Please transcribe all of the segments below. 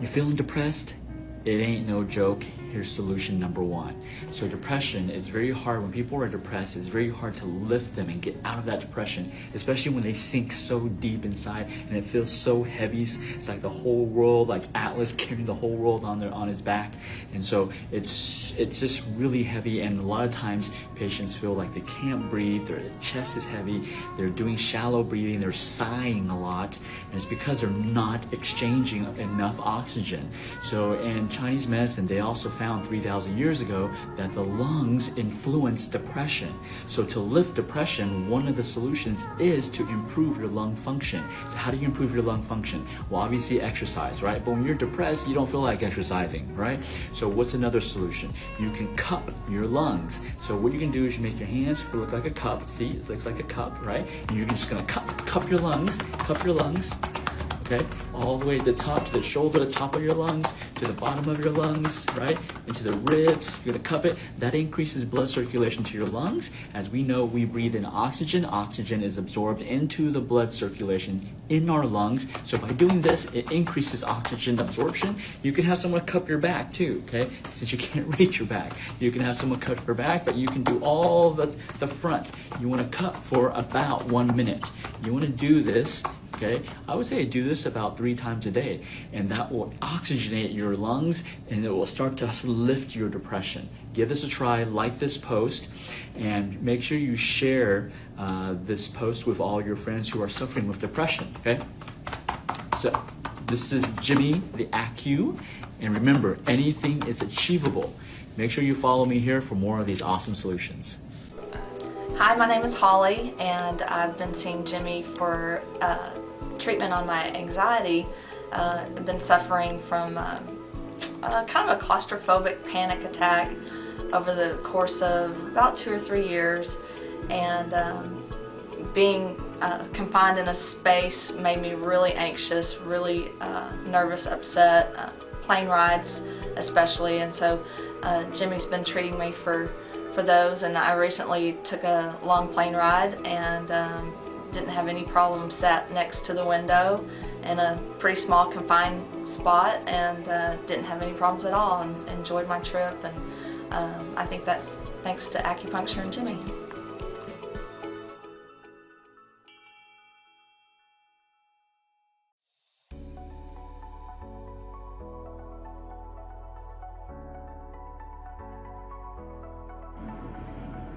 You feeling depressed? It ain't no joke. Here's solution number one. So depression, it's very hard. When people are depressed, it's very hard to lift them and get out of that depression, especially when they sink so deep inside and it feels so heavy. It's like the whole world, like Atlas carrying the whole world on his back. And so it's just really heavy, and a lot of times patients feel like they can't breathe, their chest is heavy, they're doing shallow breathing, they're sighing a lot, and it's because they're not exchanging enough oxygen. So in Chinese medicine, they also found 3,000 years ago that the lungs influence depression. So to lift depression, one of the solutions is to improve your lung function. So how do you improve your lung function? Well, obviously exercise, right? But when you're depressed, you don't feel like exercising, right? So what's another solution? You can cup your lungs. So what you can do is you make your hands look like a cup. See, it looks like a cup, right? And you're just gonna cup your lungs, okay? All the way to the top, to the shoulder, the top of your lungs, to the bottom of your lungs, right? Into the ribs, you're gonna cup it. That increases blood circulation to your lungs. As we know, we breathe in oxygen. Oxygen is absorbed into the blood circulation in our lungs. So by doing this, it increases oxygen absorption. You can have someone cup your back too, okay? Since you can't reach your back. You can have someone cup your back, but you can do all the front. You wanna cup for about 1 minute. You wanna do this, okay? I would say do this about 3 times a day, and that will oxygenate your lungs and it will start to lift your depression. Give this a try, like this post, and make sure you share this post with all your friends who are suffering with depression, okay? So this is Jimmy, the Acu, and remember, anything is achievable. Make sure you follow me here for more of these awesome solutions. Hi, my name is Holly, and I've been seeing Jimmy for treatment on my anxiety. I've been suffering from kind of a claustrophobic panic attack over the course of about 2 or 3 years, and being confined in a space made me really anxious, really nervous, upset, plane rides especially, and so Jimmy's been treating me for those, and I recently took a long plane ride and didn't have any problem, sat next to the window in a pretty small confined spot, and didn't have any problems at all, and enjoyed my trip, and I think that's thanks to acupuncture and Jimmy.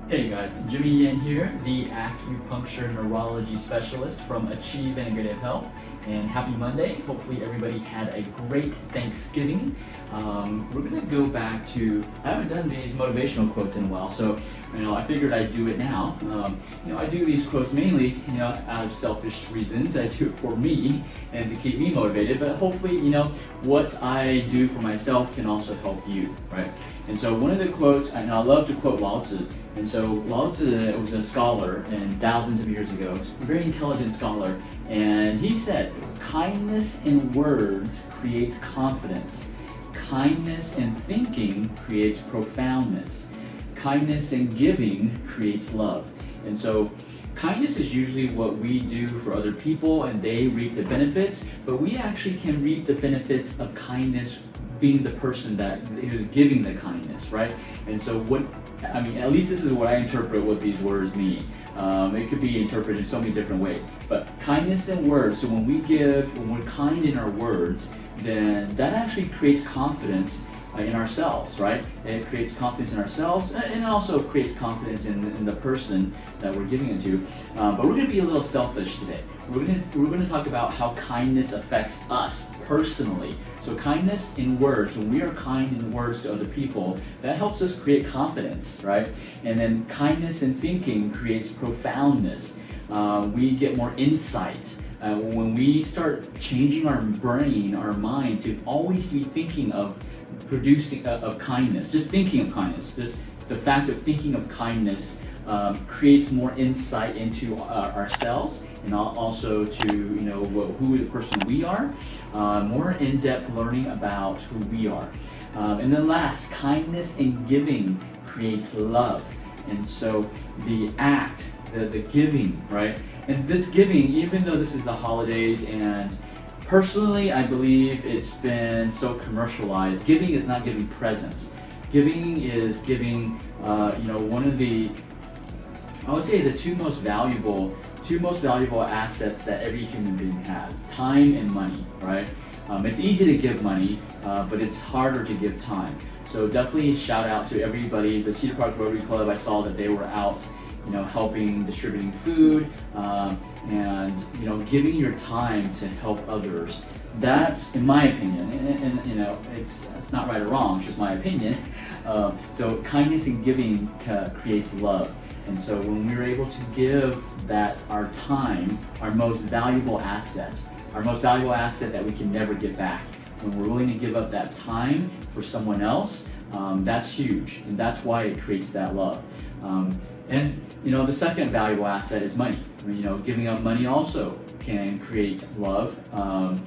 Hey guys, Jimmy Yen here, the acupuncture neurology specialist from Achieve Integrative Health, and happy Monday. Hopefully everybody had a great Thanksgiving. We're gonna go back to, I haven't done these motivational quotes in a while, so I figured I'd do it now. I do these quotes mainly out of selfish reasons. I do it for me and to keep me motivated, but hopefully what I do for myself can also help you, right? And so one of the quotes, and I love to quote Lao Tzu. And so Lao Tzu was a scholar and thousands of years ago, a very intelligent scholar, and he said, kindness in words creates confidence. Kindness in thinking creates profoundness. Kindness in giving creates love. And so kindness is usually what we do for other people and they reap the benefits, but we actually can reap the benefits of kindness being the person that is giving the kindness, right? And so at least this is what I interpret what these words mean. It could be interpreted in so many different ways, but kindness in words, so when we're kind in our words, then that actually creates confidence in ourselves, right? And it creates confidence in ourselves, and it also creates confidence in the person that we're giving it to. But we're gonna be a little selfish today. We're gonna talk about how kindness affects us personally. So kindness in words, when we are kind in words to other people, that helps us create confidence, right? And then kindness in thinking creates profoundness. We get more insight. When we start changing our brain, our mind, to always be thinking of kindness, just thinking of kindness, just the fact of thinking of kindness creates more insight into ourselves, and also to who the person we are, more in-depth learning about who we are. And then last, kindness in giving creates love. And so the act, the giving, right? And this giving, even though this is the holidays and Personally, I believe it's been so commercialized. Giving is not giving presents. Giving is giving, one of the, I would say the two most valuable assets that every human being has: time and money, right? It's easy to give money, but it's harder to give time. So definitely shout out to everybody. The Cedar Park Rotary Club, I saw that they were out, helping, distributing food, and giving your time to help others. That's, in my opinion, and it's not right or wrong, it's just my opinion. So kindness and giving creates love. And so when we're able to give that, our time, our most valuable asset that we can never get back, when we're willing to give up that time for someone else, that's huge, and that's why it creates that love. And the second valuable asset is money. Giving up money also can create love. But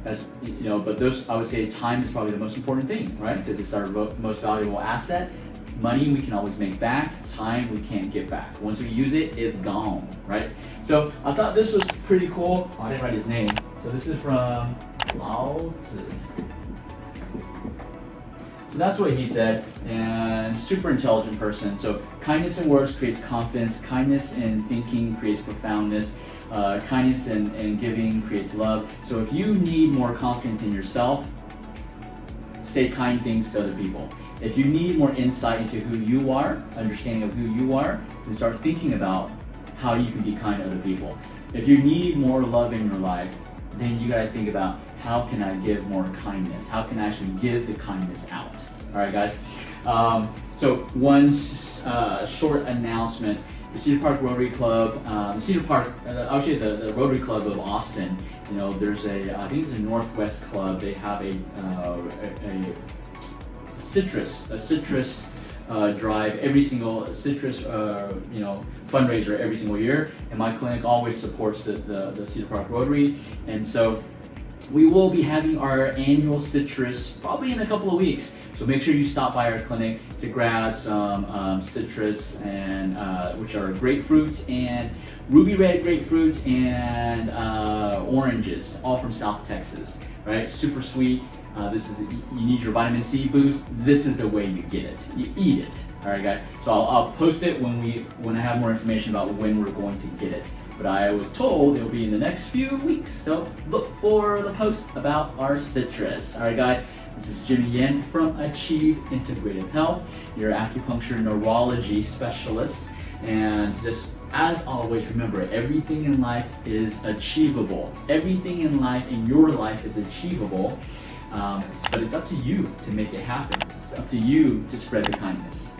I would say time is probably the most important thing, right? Because it's our most valuable asset. Money we can always make back, time we can't get back. Once we use it, it's gone, right? So I thought this was pretty cool. Oh, I didn't write his name. So this is from Lao Tzu. So that's what he said, and super intelligent person. So kindness in words creates confidence, kindness in thinking creates profoundness, kindness in giving creates love. So if you need more confidence in yourself, say kind things to other people. If you need more insight into who you are, understanding of who you are, then start thinking about how you can be kind to other people. If you need more love in your life, then you gotta think about, how can I give more kindness? How can I actually give the kindness out? All right, guys. So one short announcement: the Cedar Park Rotary Club, the Rotary Club of Austin. There's I think it's a Northwest Club. They have a citrus drive every single citrus fundraiser every single year, and my clinic always supports the Cedar Park Rotary, and so we will be having our annual citrus probably in a couple of weeks. So make sure you stop by our clinic to grab some citrus, and which are grapefruits and ruby red grapefruits and oranges, all from South Texas. Right, super sweet. You need your vitamin C boost. This is the way you get it. You eat it. All right, guys. So I'll post it when I have more information about when we're going to get it. But I was told it'll be in the next few weeks. So look for the post about our citrus. All right, guys. This is Jimmy Yen from Achieve Integrative Health, your acupuncture neurology specialist. And just as always, remember, everything in life is achievable. Everything in your life is achievable. But it's up to you to make it happen. It's up to you to spread the kindness.